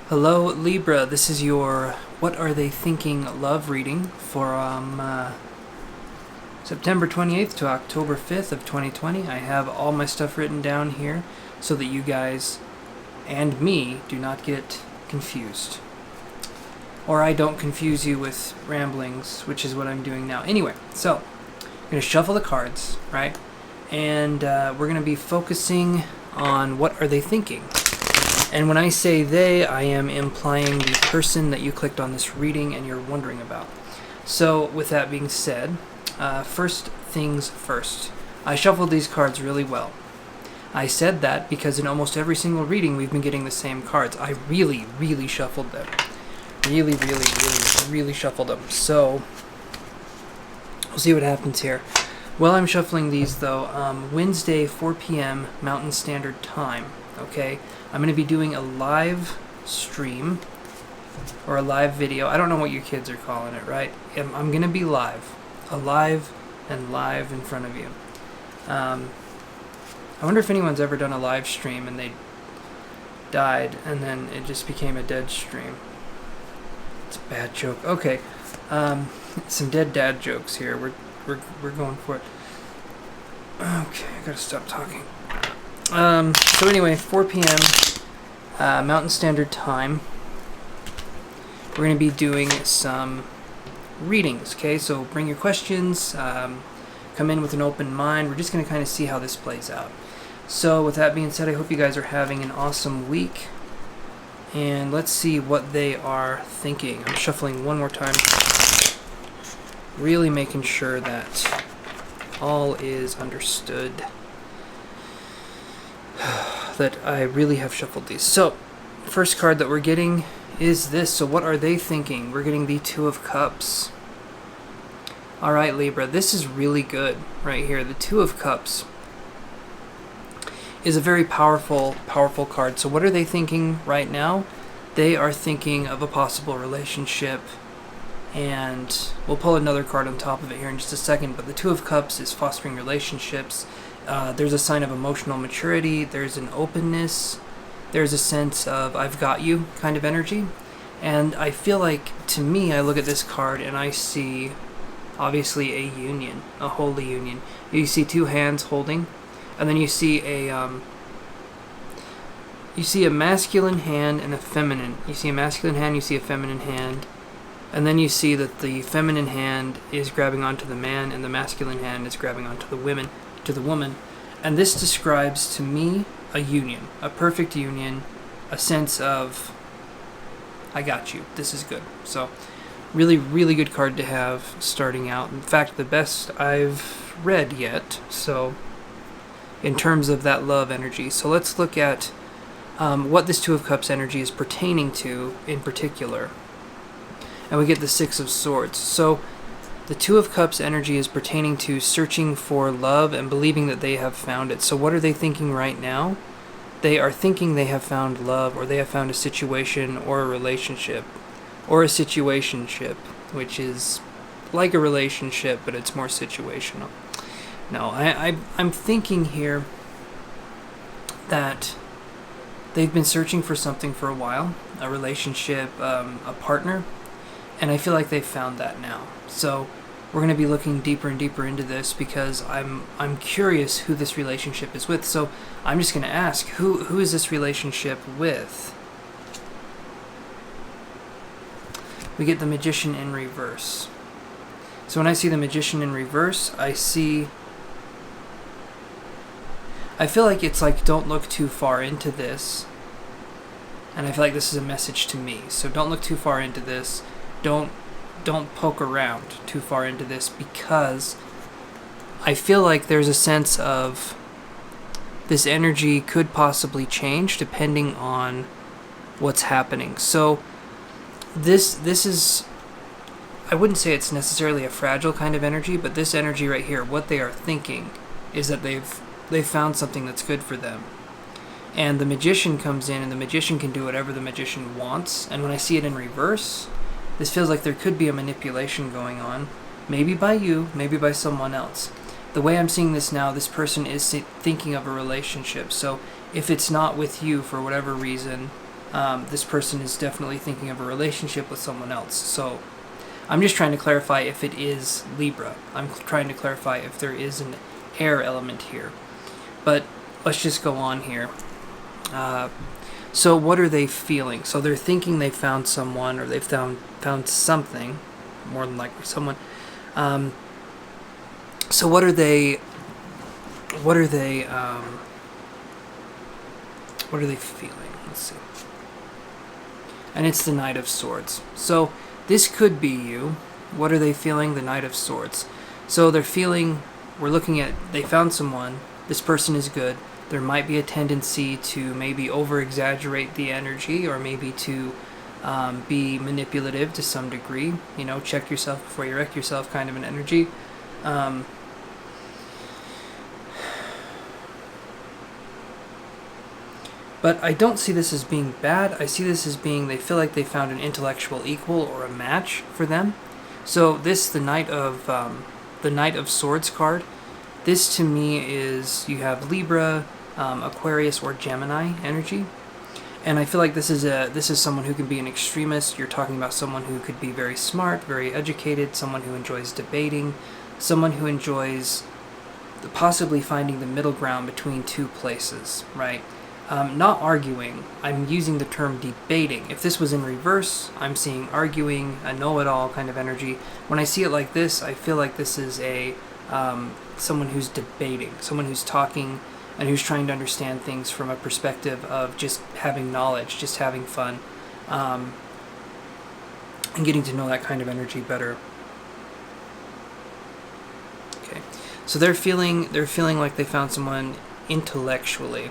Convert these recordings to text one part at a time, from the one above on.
Hello Libra, this is your What Are They Thinking love reading for September 28th to October 5th of 2020. I have all my stuff written down here so that you guys and me do not get confused. Or I don't confuse you with ramblings, which is what I'm doing now. Anyway, so I'm going to shuffle the cards, right? And we're going to be focusing on what are they thinking. And when I say they, I am implying the person that you clicked on this reading and you're wondering about. So with that being said, first things first. I shuffled these cards really well. I said that because in almost every single reading we've been getting the same cards. I really shuffled them. Really shuffled them. So we'll see what happens here. While I'm shuffling these though, Wednesday 4 p.m. Mountain Standard Time. Okay, I'm going to be doing a live stream or a live video. I don't know what you kids are calling it, right? I'm going to be live. Alive and live in front of you. I wonder if anyone's ever done a live stream and they died and then it just became a dead stream. It's a bad joke. Okay, some dead dad jokes here. We're going for it. Okay, I gotta stop talking. So anyway, 4 p.m. Mountain Standard Time. We're going to be doing some readings, okay? So bring your questions, come in with an open mind. We're just going to kind of see how this plays out. So with that being said, I hope you guys are having an awesome week. And let's see what they are thinking. I'm shuffling one more time. Really making sure that all is understood. That I really have shuffled these. So, first card that we're getting is this. So what are they thinking? We're getting the Two of Cups. Alright, Libra, this is really good right here. The Two of Cups is a very powerful card. So what are they thinking right now? They are thinking of a possible relationship. And we'll pull another card on top of it here in just a second. But the Two of Cups is fostering relationships. There's a sign of emotional maturity. There's an openness. There's a sense of I've got you kind of energy. And I feel like, to me, I look at this card and I see, obviously, a union, a holy union. You see two hands holding, and then you see a masculine hand and a feminine. You see a masculine hand, you see a feminine hand. And then you see that the feminine hand is grabbing onto the man and the masculine hand is grabbing onto the woman. And this describes to me a union, a perfect union, a sense of I got you, this is good. So really good card to have starting out. In fact, the best I've read yet, so in terms of that love energy. So let's look at what this Two of Cups energy is pertaining to in particular. And we get the Six of Swords. So the Two of Cups energy is pertaining to searching for love and believing that they have found it. So what are they thinking right now? They are thinking they have found love, or they have found a situation or a relationship, or a situationship, which is like a relationship, but it's more situational. No, I'm thinking here that they've been searching for something for a while, a relationship, a partner, and I feel like they've found that now. So we're going to be looking deeper and deeper into this because I'm curious who this relationship is with. So I'm just going to ask, who is this relationship with? We get the Magician in reverse. So when I see the Magician in reverse, I feel like it's like, don't look too far into this. And I feel like this is a message to me. So don't look too far into this. Don't poke around too far into this, because I feel like there's a sense of this energy could possibly change depending on what's happening. So this is, I wouldn't say it's necessarily a fragile kind of energy, but this energy right here, what they are thinking is that they've found something that's good for them. And the Magician comes in, and the Magician can do whatever the Magician wants. And when I see it in reverse, this feels like there could be a manipulation going on, maybe by you, maybe by someone else. The way I'm seeing this now, this person is thinking of a relationship. So if it's not with you for whatever reason, this person is definitely thinking of a relationship with someone else. So I'm just trying to clarify if it is Libra. I'm trying to clarify if there is an air element here. But let's just go on here. So what are they feeling? So they're thinking they found someone, or they've found something, more than likely someone. So what are they feeling? Let's see. And it's the Knight of Swords. So this could be you. What are they feeling? The Knight of Swords. So they're feeling, we're looking at, they found someone, this person is good. There might be a tendency to maybe over-exaggerate the energy, or maybe to be manipulative to some degree. You know, check yourself before you wreck yourself kind of an energy. But I don't see this as being bad. I see this as being, they feel like they found an intellectual equal or a match for them. So this, the Knight of Swords card, this to me is, you have Libra, Aquarius, or Gemini energy. And I feel like this is someone who can be an extremist. You're talking about someone who could be very smart, very educated, someone who enjoys debating, someone who enjoys possibly finding the middle ground between two places, right? Not arguing. I'm using the term debating. If this was in reverse, I'm seeing arguing, a know-it-all kind of energy. When I see it like this, I feel like this is someone who's debating, someone who's talking and who's trying to understand things from a perspective of just having knowledge, just having fun, and getting to know that kind of energy better. Okay, so they're feeling like they found someone intellectually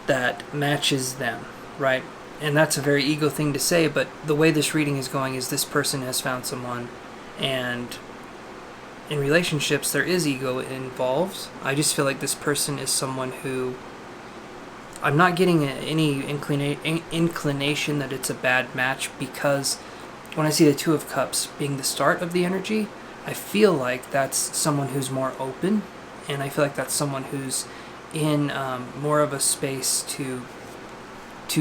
that matches them, right? And that's a very ego thing to say, but the way this reading is going is this person has found someone, and in relationships there is ego involved. I just feel like this person is someone who, I'm not getting any inclination that it's a bad match, because when I see the Two of Cups being the start of the energy, I feel like that's someone who's more open, and I feel like that's someone who's in more of a space to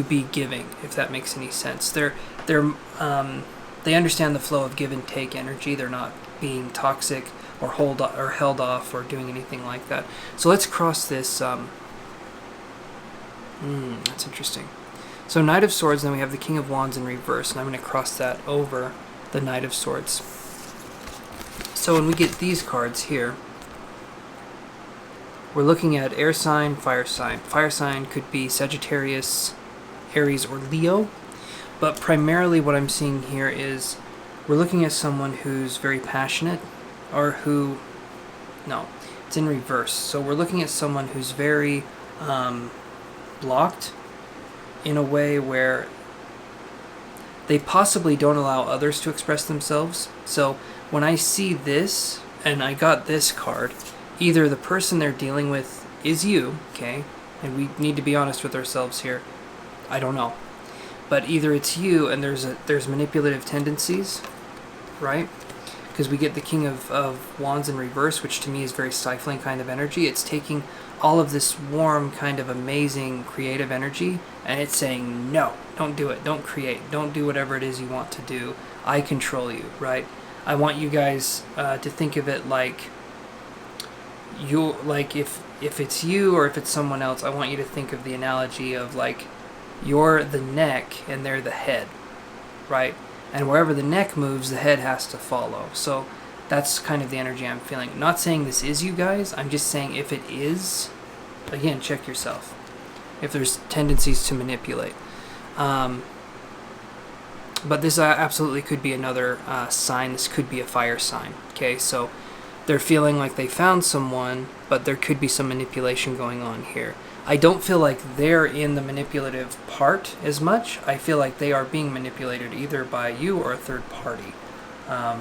be giving, if that makes any sense. They understand the flow of give and take energy. They're not being toxic or held off or doing anything like that. So let's cross this. That's interesting. So Knight of Swords, then we have the King of Wands in reverse, and I'm going to cross that over the Knight of Swords. So when we get these cards here, we're looking at air sign, fire sign. Fire sign could be Sagittarius, Aries, or Leo. But primarily what I'm seeing here is we're looking at someone who's very passionate, or who, no, it's in reverse. So we're looking at someone who's very blocked in a way where they possibly don't allow others to express themselves. So when I see this, and I got this card, either the person they're dealing with is you, okay, and we need to be honest with ourselves here, I don't know, but either it's you and there's manipulative tendencies, right? Because we get the King of Wands in reverse, which to me is very stifling kind of energy. It's taking all of this warm, kind of amazing, creative energy, and it's saying, no, don't do it, don't create, don't do whatever it is you want to do. I control you, right? I want you guys to think of it like, if it's you or if it's someone else, I want you to think of the analogy of like you're the neck and they're the head, right? And wherever the neck moves, the head has to follow. So that's kind of the energy I'm feeling. I'm not saying this is you guys, I'm just saying if it is, again, check yourself if there's tendencies to manipulate. But this absolutely could be another sign. This could be a fire sign, okay? So they're feeling like they found someone, but there could be some manipulation going on here. I don't feel like they're in the manipulative part as much. I feel like they are being manipulated either by you or a third party that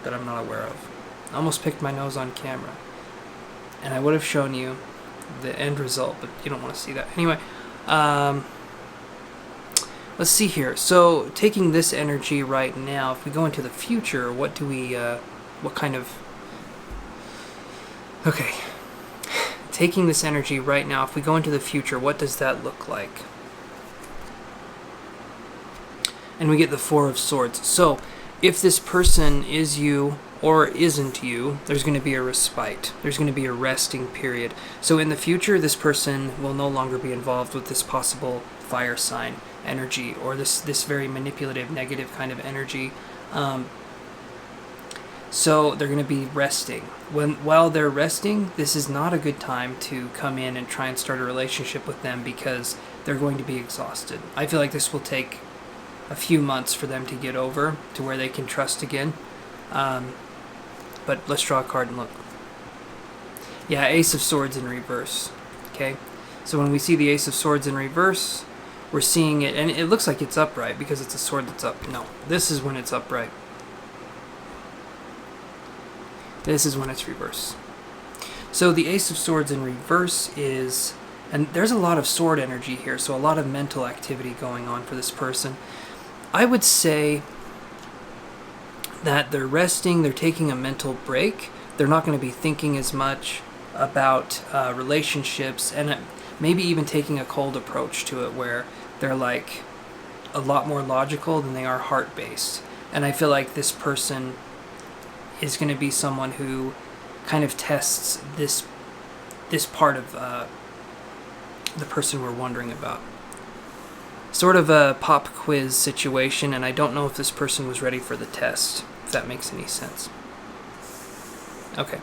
I'm not aware of. I almost picked my nose on camera. And I would have shown you the end result, but you don't want to see that. Anyway, let's see here. So taking this energy right now, if we go into the future, what do we... what kind of... Okay. Taking this energy right now, if we go into the future, what does that look like? and we get the Four of Swords. So if this person is you or isn't you, there's going to be a respite. There's going to be a resting period. So in the future, this person will no longer be involved with this possible fire sign energy, or this very manipulative, negative kind of energy. So they're going to be resting. While they're resting, this is not a good time to come in and try and start a relationship with them, because they're going to be exhausted. I feel like this will take a few months for them to get over to where they can trust again. But let's draw a card and look. Yeah, Ace of Swords in reverse. Okay, so when we see the Ace of Swords in reverse, we're seeing it, and it looks like it's upright because it's a sword that's up. No, this is when it's upright. This is when it's reverse. So the Ace of Swords in reverse is, and there's a lot of sword energy here, so a lot of mental activity going on for this person. I would say that they're resting, they're taking a mental break. They're not going to be thinking as much about relationships, and maybe even taking a cold approach to it, where they're like a lot more logical than they are heart-based. And I feel like this person is going to be someone who kind of tests this part of the person we're wondering about. Sort of a pop quiz situation, and I don't know if this person was ready for the test, if that makes any sense. Okay.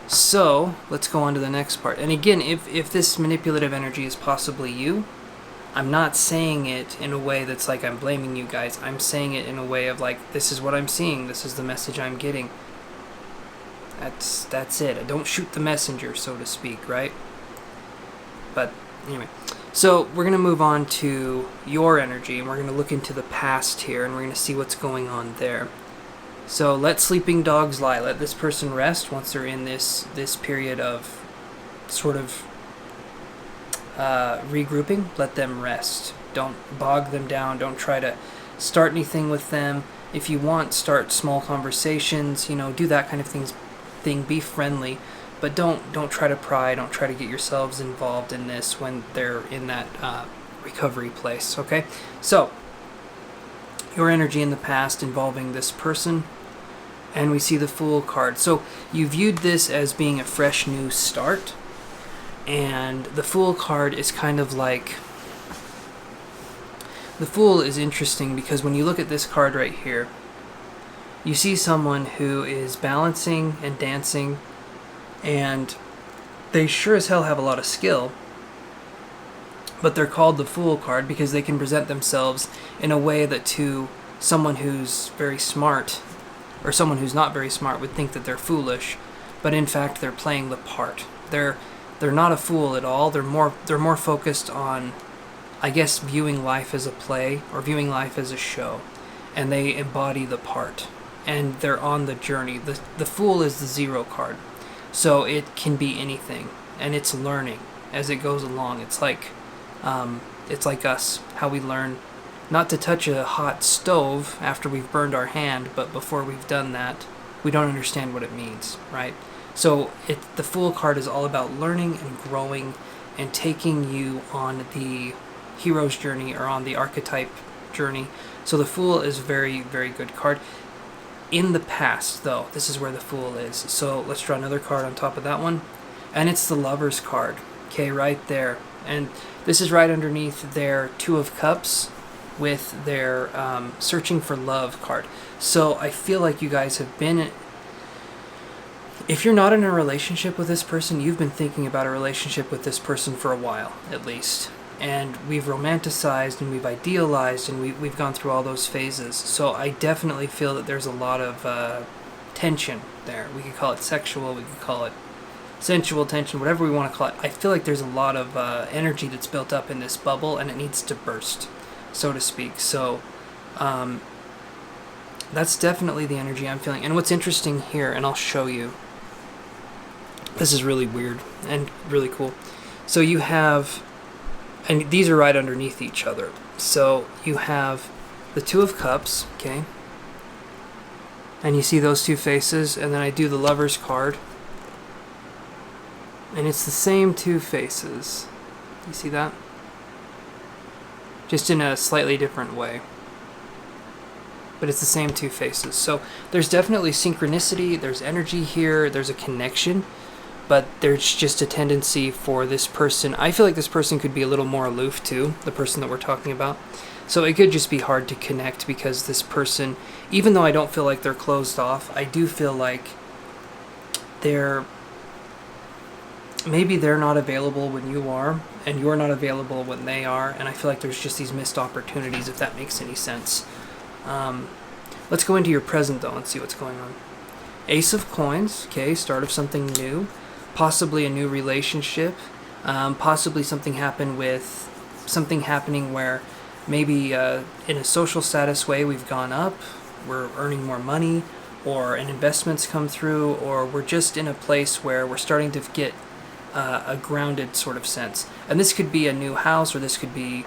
So, let's go on to the next part. And again, if this manipulative energy is possibly you, I'm not saying it in a way that's like I'm blaming you guys. I'm saying it in a way of like, this is what I'm seeing, this is the message I'm getting. That's it. Don't shoot the messenger, so to speak, right? But anyway, so we're going to move on to your energy, and we're going to look into the past here, and we're going to see what's going on there. So let sleeping dogs lie. Let this person rest once they're in this period of sort of regrouping. Let them rest. Don't bog them down. Don't try to start anything with them. If you want, start small conversations. Do that kind of thing. Be friendly, but don't try to pry. Don't try to get yourselves involved in this when they're in that recovery place. Okay, so your energy in the past involving this person, and we see the Fool card. So you viewed this as being a fresh new start, and the Fool card is kind of like, the Fool is interesting because when you look at this card right here, you see someone who is balancing and dancing, and they sure as hell have a lot of skill, but they're called the Fool card because they can present themselves in a way that to someone who's very smart, or someone who's not very smart, would think that they're foolish, but in fact they're playing the part. They're not a fool at all. They're more focused on, I guess, viewing life as a play or viewing life as a show, and they embody the part, and they're on the journey. The Fool is the 0 card, so it can be anything, and it's learning as it goes along. It's like us, how we learn not to touch a hot stove after we've burned our hand, but before we've done that, we don't understand what it means, right? So the Fool card is all about learning and growing and taking you on the hero's journey, or on the archetype journey. So the Fool is a very, very good card. In the past, though, this is where the Fool is. So let's draw another card on top of that one, and it's the Lover's card. Okay, right there. And this is right underneath their Two of Cups with their Searching for Love card. So I feel like you guys have been, if you're not in a relationship with this person, you've been thinking about a relationship with this person for a while, at least. And we've romanticized and we've idealized, and we've gone through all those phases. So I definitely feel that there's a lot of tension there. We could call it sexual, we could call it sensual tension, whatever we want to call it. I feel like there's a lot of energy that's built up in this bubble, and it needs to burst, so to speak. So that's definitely the energy I'm feeling. And what's interesting here, and I'll show you, this is really weird and really cool. So you have, and these are right underneath each other. So you have the Two of Cups, okay? And you see those two faces, and then I do the Lover's card. And it's the same two faces. You see that? just in a slightly different way. But it's the same two faces. So there's definitely synchronicity, there's energy here, there's a connection, but there's just a tendency for this person. I feel like this person could be a little more aloof too, the person that we're talking about. So it could just be hard to connect because this person, even though I don't feel like they're closed off, I do feel like maybe they're not available when you are, and you're not available when they are, and I feel like there's just these missed opportunities, if that makes any sense. Let's go into your present though and see what's going on. Ace of Coins, okay, start of something new, possibly a new relationship, possibly something happening where maybe in a social status way we've gone up, we're earning more money, or an investment's come through, or we're just in a place where we're starting to get a grounded sort of sense. And this could be a new house, or this could be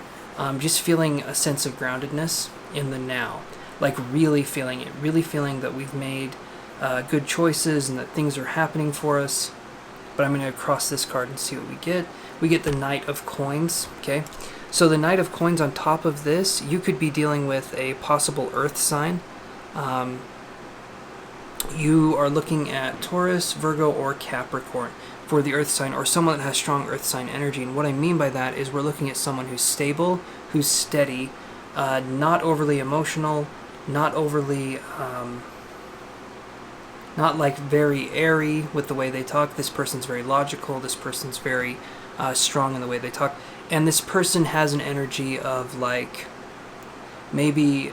just feeling a sense of groundedness in the now. Like really feeling it, really feeling that we've made good choices and that things are happening for us. But I'm going to cross this card and see what we get. We get the Knight of Coins, okay? So the Knight of Coins on top of this, you could be dealing with a possible earth sign. You are looking at Taurus, Virgo, or Capricorn for the earth sign, or someone that has strong earth sign energy. And what I mean by that is we're looking at someone who's stable, who's steady, not overly emotional, not overly, not like very airy with the way they talk. This person's very logical. This person's very strong in the way they talk. And this person has an energy of like maybe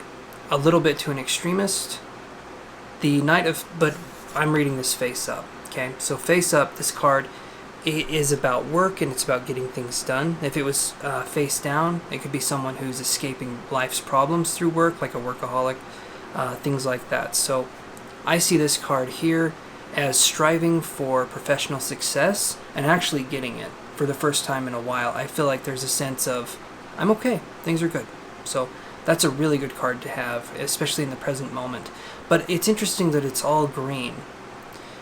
a little bit to an extremist. The Knight of, but I'm reading this face up, okay? So face up, this card, it is about work and it's about getting things done. If it was face down, it could be someone who's escaping life's problems through work, like a workaholic, things like that. So I see this card here as striving for professional success and actually getting it for the first time in a while. I feel like there's a sense of, I'm okay, things are good. So that's a really good card to have, especially in the present moment. But it's interesting that it's all green.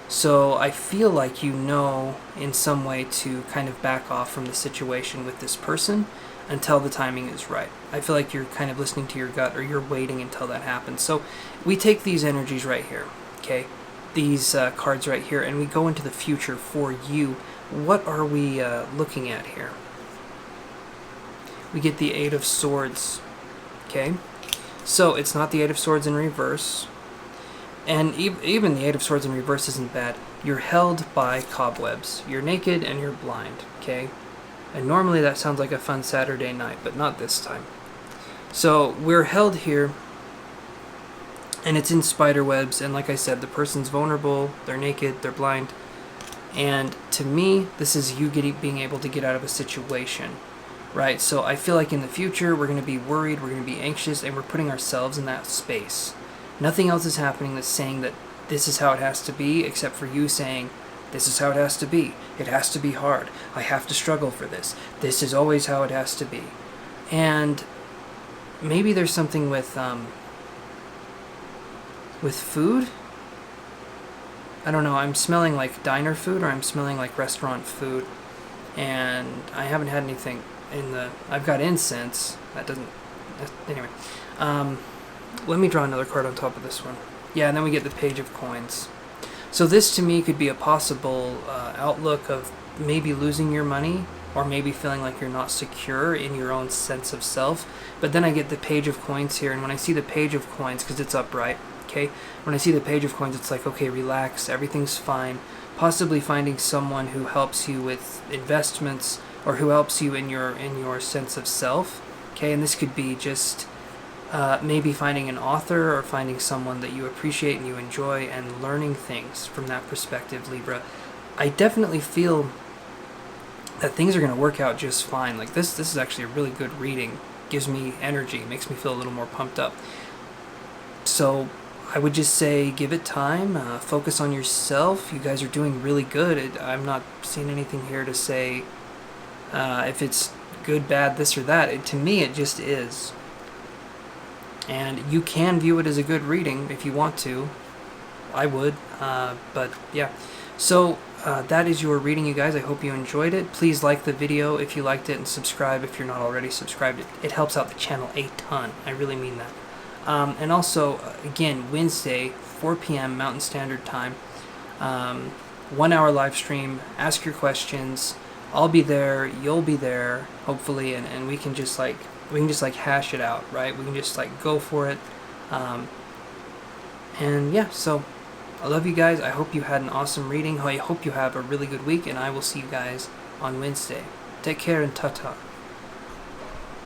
So I feel like you know in some way to kind of back off from the situation with this person until the timing is right. I feel like you're kind of listening to your gut, or you're waiting until that happens. So we take these energies right here, okay? These cards right here, and we go into the future for you. What are we looking at here? We get the Eight of Swords, okay? So it's not the Eight of Swords in reverse. And even the Eight of Swords in reverse isn't bad. You're held by cobwebs. You're naked and you're blind, okay? And normally that sounds like a fun Saturday night, but not this time. So we're held here, and it's in spider webs, and like I said, the person's vulnerable, they're naked, they're blind. And to me, this is you being able to get out of a situation, right? So I feel like in the future, we're going to be worried, we're going to be anxious, and we're putting ourselves in that space. Nothing else is happening that's saying that this is how it has to be, except for you saying, this is how it has to be. It has to be hard. I have to struggle for this. This is always how it has to be. And maybe there's something with food. I don't know. I'm smelling like diner food, or I'm smelling like restaurant food. And I haven't had anything I've got incense. Anyway. Let me draw another card on top of this one. Yeah, and then we get the Page of Coins. So this to me could be a possible outlook of maybe losing your money, or maybe feeling like you're not secure in your own sense of self. But then I get the Page of Coins here, and when I see the Page of Coins, because it's upright, okay? When I see the Page of Coins, it's like, okay, relax, everything's fine. Possibly finding someone who helps you with investments, or who helps you in your sense of self, okay? And this could be just maybe finding an author, or finding someone that you appreciate and you enjoy, and learning things from that perspective, Libra. I definitely feel that things are going to work out just fine. Like this is actually a really good reading. Gives me energy, makes me feel a little more pumped up. So I would just say give it time, focus on yourself. You guys are doing really good. I'm not seeing anything here to say if it's good, bad, this or that. To me, it just is. And you can view it as a good reading if you want to. I would, but yeah. So that is your reading, you guys. I hope you enjoyed it. Please like the video if you liked it, and subscribe if you're not already subscribed. It helps out the channel a ton. I really mean that. And also, again, Wednesday, 4 p.m. Mountain Standard Time, 1 hour live stream. Ask your questions. I'll be there. You'll be there, hopefully, and we can just like hash it out, right? We can just like go for it. And yeah, so I love you guys. I hope you had an awesome reading. I hope you have a really good week, and I will see you guys on Wednesday. Take care and ta-ta.